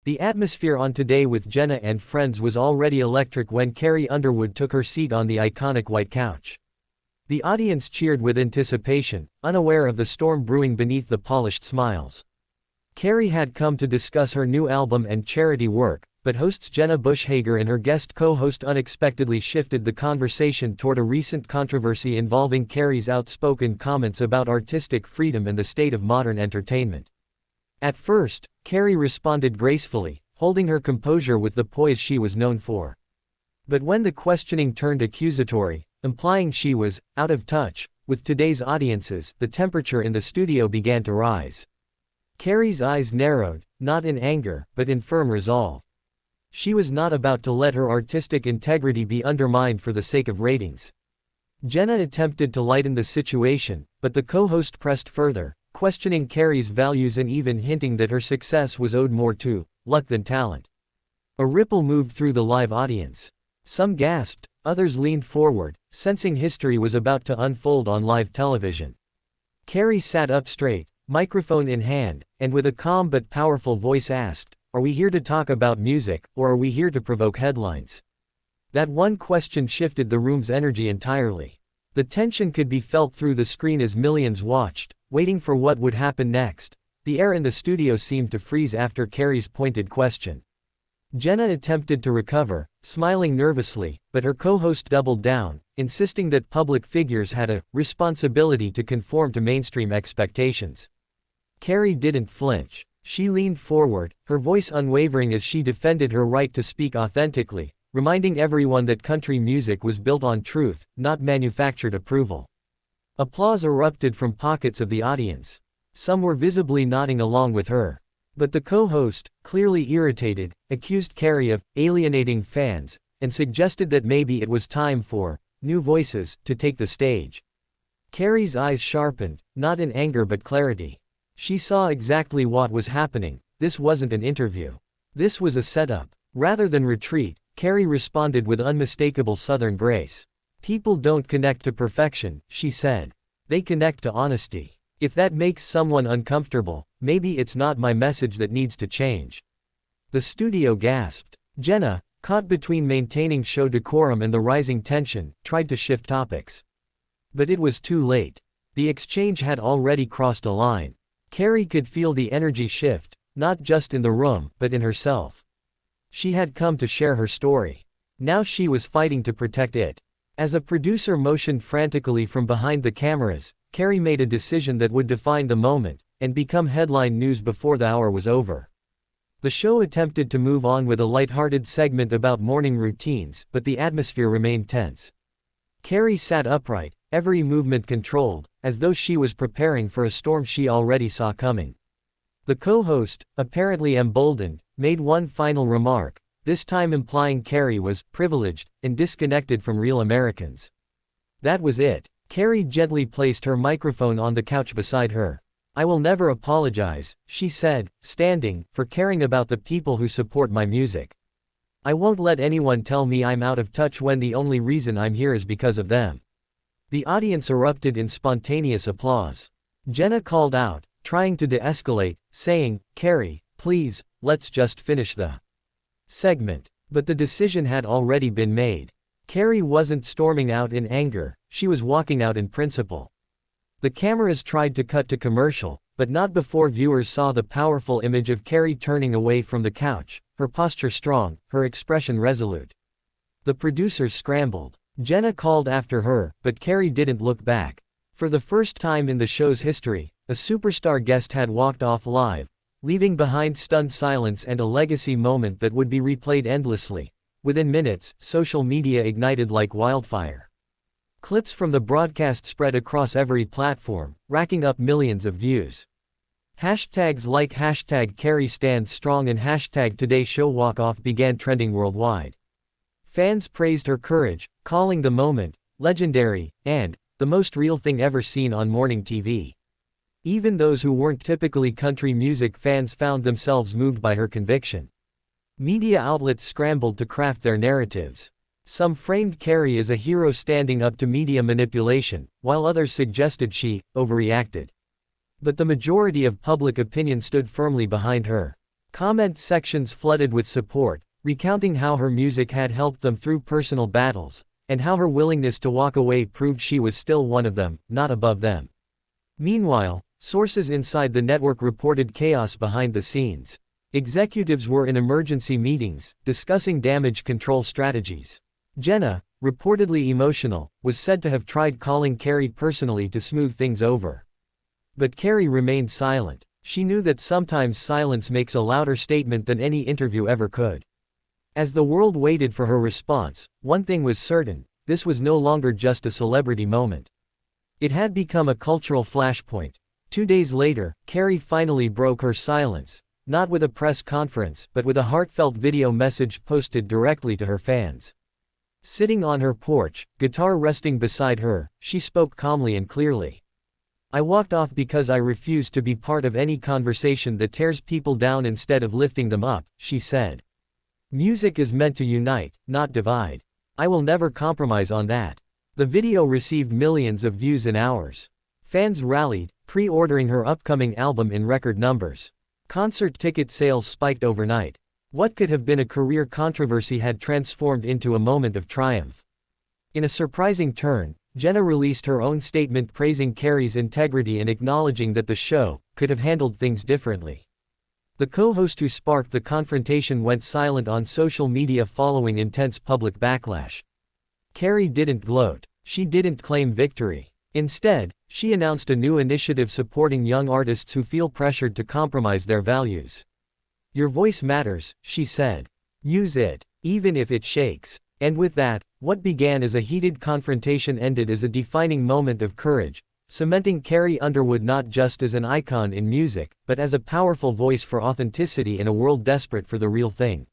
The atmosphere on Today with Jenna and Friends was already electric when Carrie Underwood took her seat on the iconic white couch. The audience cheered with anticipation, unaware of the storm brewing beneath the polished smiles. Carrie had come to discuss her new album and charity work, but hosts Jenna Bush-Hager and her guest co-host unexpectedly shifted the conversation toward a recent controversy involving Carrie's outspoken comments about artistic freedom and the state of modern entertainment. At first, Carrie responded gracefully, holding her composure with the poise she was known for. But when the questioning turned accusatory, implying she was out of touch with today's audiences, the temperature in the studio began to rise. Carrie's eyes narrowed, not in anger, but in firm resolve. She was not about to let her artistic integrity be undermined for the sake of ratings. Jenna attempted to lighten the situation, but the co-host pressed further, questioning Carrie's values and even hinting that her success was owed more to luck than talent. A ripple moved through the live audience. Some gasped, others leaned forward, sensing history was about to unfold on live television. Carrie sat up straight, microphone in hand, and with a calm but powerful voice asked, "Are we here to talk about music, or are we here to provoke headlines?" That one question shifted the room's energy entirely. The tension could be felt through the screen as millions watched, waiting for what would happen next. The air in the studio seemed to freeze after Carrie's pointed question. Jenna attempted to recover, smiling nervously, but her co-host doubled down, insisting that public figures had a responsibility to conform to mainstream expectations. Carrie didn't flinch. She leaned forward, her voice unwavering as she defended her right to speak authentically, reminding everyone that country music was built on truth, not manufactured approval. Applause erupted from pockets of the audience. Some were visibly nodding along with her. But the co-host, clearly irritated, accused Carrie of alienating fans, and suggested that maybe it was time for new voices to take the stage. Carrie's eyes sharpened, not in anger but clarity. She saw exactly what was happening. This wasn't an interview. This was a setup. Rather than retreat, Carrie responded with unmistakable Southern grace. "People don't connect to perfection," she said. "They connect to honesty. If that makes someone uncomfortable, maybe it's not my message that needs to change." The studio gasped. Jenna, caught between maintaining show decorum and the rising tension, tried to shift topics. But it was too late. The exchange had already crossed a line. Carrie could feel the energy shift, not just in the room, but in herself. She had come to share her story. Now she was fighting to protect it. As a producer motioned frantically from behind the cameras, Carrie made a decision that would define the moment, and become headline news before the hour was over. The show attempted to move on with a lighthearted segment about morning routines, but the atmosphere remained tense. Carrie sat upright, every movement controlled, as though she was preparing for a storm she already saw coming. The co-host, apparently emboldened, made one final remark, this time implying Carrie was privileged and disconnected from real Americans. That was it. Carrie gently placed her microphone on the couch beside her. "I will never apologize," she said, standing, "for caring about the people who support my music. I won't let anyone tell me I'm out of touch when the only reason I'm here is because of them." The audience erupted in spontaneous applause. Jenna called out, trying to de-escalate, saying, "Carrie, please, let's just finish the segment." But the decision had already been made. Carrie wasn't storming out in anger, she was walking out in principle. The cameras tried to cut to commercial, but not before viewers saw the powerful image of Carrie turning away from the couch, her posture strong, her expression resolute. The producers scrambled. Jenna called after her, but Carrie didn't look back. For the first time in the show's history, a superstar guest had walked off live, leaving behind stunned silence and a legacy moment that would be replayed endlessly. Within minutes, social media ignited like wildfire. Clips from the broadcast spread across every platform, racking up millions of views. Hashtags like #Carrie stands strong and #Today Show Walk Off began trending worldwide. Fans praised her courage, calling the moment legendary and the most real thing ever seen on morning TV. Even those who weren't typically country music fans found themselves moved by her conviction. Media outlets scrambled to craft their narratives. Some framed Carrie as a hero standing up to media manipulation, while others suggested she overreacted. But the majority of public opinion stood firmly behind her. Comment sections flooded with support, recounting how her music had helped them through personal battles, and how her willingness to walk away proved she was still one of them, not above them. Meanwhile, sources inside the network reported chaos behind the scenes. Executives were in emergency meetings, discussing damage control strategies. Jenna, reportedly emotional, was said to have tried calling Carrie personally to smooth things over. But Carrie remained silent. She knew that sometimes silence makes a louder statement than any interview ever could. As the world waited for her response, one thing was certain: this was no longer just a celebrity moment. It had become a cultural flashpoint. 2 days later, Carrie finally broke her silence, not with a press conference, but with a heartfelt video message posted directly to her fans. Sitting on her porch, guitar resting beside her, she spoke calmly and clearly. "I walked off because I refuse to be part of any conversation that tears people down instead of lifting them up," she said. "Music is meant to unite, not divide. I will never compromise on that." The video received millions of views in hours. Fans rallied, pre-ordering her upcoming album in record numbers. Concert ticket sales spiked overnight. What could have been a career controversy had transformed into a moment of triumph. In a surprising turn, Jenna released her own statement praising Carrie's integrity and acknowledging that the show could have handled things differently. The co-host who sparked the confrontation went silent on social media following intense public backlash. Carrie didn't gloat. She didn't claim victory. Instead, she announced a new initiative supporting young artists who feel pressured to compromise their values. "Your voice matters," she said. "Use it, even if it shakes." And with that, what began as a heated confrontation ended as a defining moment of courage, cementing Carrie Underwood not just as an icon in music, but as a powerful voice for authenticity in a world desperate for the real thing.